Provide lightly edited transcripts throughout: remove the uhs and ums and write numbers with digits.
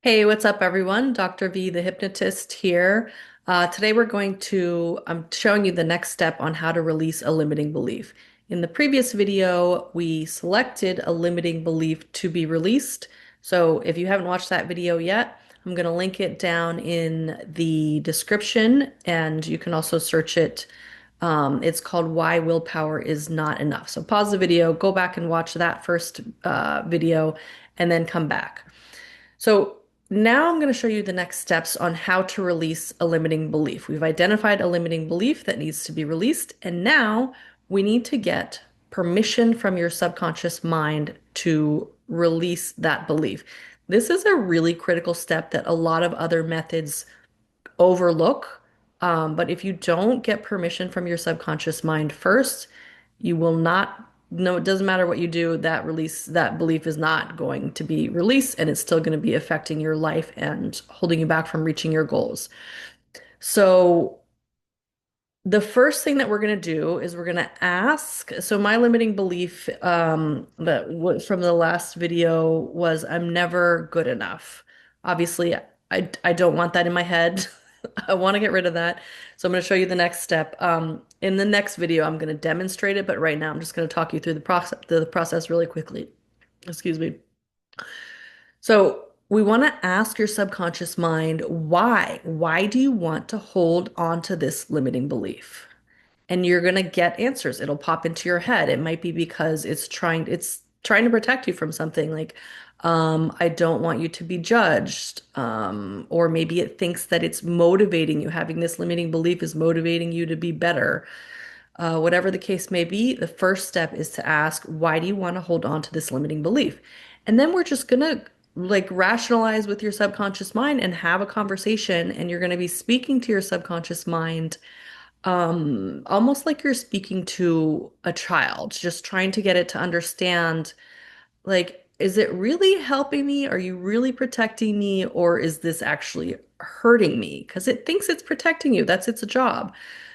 Hey, what's up, everyone? Dr. V, the hypnotist here. Today I'm showing you the next step on how to release a limiting belief. In the previous video, we selected a limiting belief to be released. So if you haven't watched that video yet, I'm going to link it down in the description and you can also search it. It's called Why Willpower is Not Enough. So pause the video, go back and watch that first video, and then come back. So now I'm going to show you the next steps on how to release a limiting belief. We've identified a limiting belief that needs to be released, and now we need to get permission from your subconscious mind to release that belief. This is a really critical step that a lot of other methods overlook. But if you don't get permission from your subconscious mind first, you will not no, it doesn't matter what you do, that belief is not going to be released and it's still going to be affecting your life and holding you back from reaching your goals. So the first thing that we're going to do is we're going to ask. So my limiting belief from the last video was I'm never good enough. Obviously, I don't want that in my head. I want to get rid of that. So I'm going to show you the next step. In the next video, I'm going to demonstrate it, but right now I'm just going to talk you through the process really quickly. Excuse me. So we want to ask your subconscious mind, why? Why do you want to hold on to this limiting belief? And you're going to get answers. It'll pop into your head. It might be because it's trying to protect you from something like, I don't want you to be judged. Or maybe it thinks that it's motivating you. Having this limiting belief is motivating you to be better. Whatever the case may be, the first step is to ask, why do you want to hold on to this limiting belief? And then we're just gonna like rationalize with your subconscious mind and have a conversation, and you're gonna be speaking to your subconscious mind almost like you're speaking to a child, just trying to get it to understand, like, is it really helping me? Are you really protecting me? Or is this actually hurting me? Because it thinks it's protecting you. That's its job.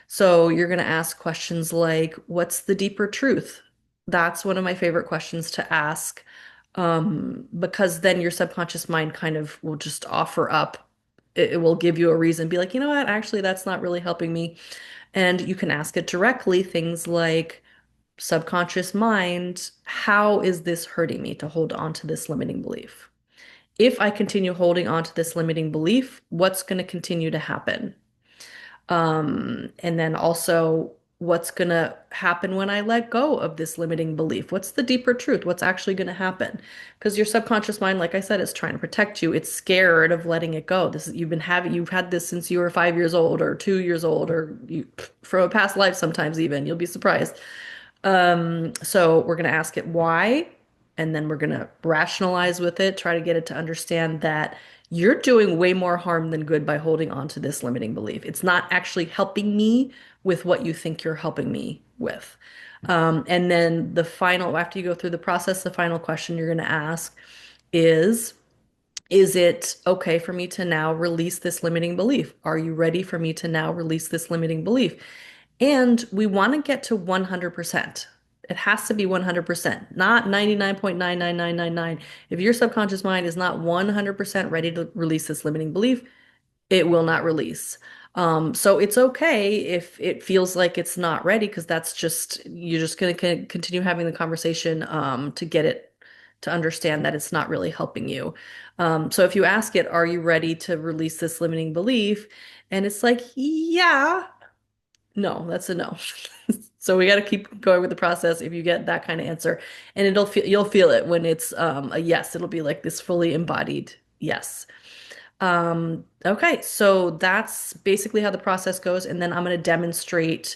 So you're going to ask questions like, what's the deeper truth? That's one of my favorite questions to ask, because then your subconscious mind kind of will just offer up. It will give you a reason, be like, you know what? Actually, that's not really helping me. And you can ask it directly, things like, subconscious mind, how is this hurting me to hold on to this limiting belief? If I continue holding on to this limiting belief, what's going to continue to happen? And then also, what's going to happen when I let go of this limiting belief? What's the deeper truth? What's actually going to happen? Because your subconscious mind, like I said, is trying to protect you. It's scared of letting it go. You've had this since you were 5 years old or 2 years old, or from a past life sometimes even. You'll be surprised. So we're going to ask it why, and then we're going to rationalize with it, try to get it to understand that you're doing way more harm than good by holding on to this limiting belief. It's not actually helping me with what you think you're helping me with. And then after you go through the process, the final question you're going to ask is, is it okay for me to now release this limiting belief? Are you ready for me to now release this limiting belief? And we want to get to 100%. It has to be 100%, not 99.99999. If your subconscious mind is not 100% ready to release this limiting belief, it will not release. So it's okay if it feels like it's not ready, because you're just going to continue having the conversation to get it to understand that it's not really helping you. So if you ask it, are you ready to release this limiting belief? And it's like, yeah, no, that's a no. So we got to keep going with the process if you get that kind of answer. And you'll feel it when it's a yes. It'll be like this fully embodied yes. Okay, so that's basically how the process goes. And then I'm going to demonstrate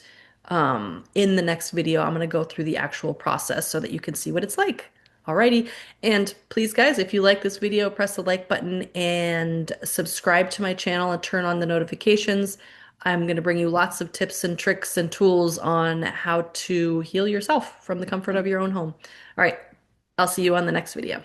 in the next video. I'm going to go through the actual process so that you can see what it's like. Alrighty. And please, guys, if you like this video, press the like button and subscribe to my channel and turn on the notifications. I'm going to bring you lots of tips and tricks and tools on how to heal yourself from the comfort of your own home. All right, I'll see you on the next video.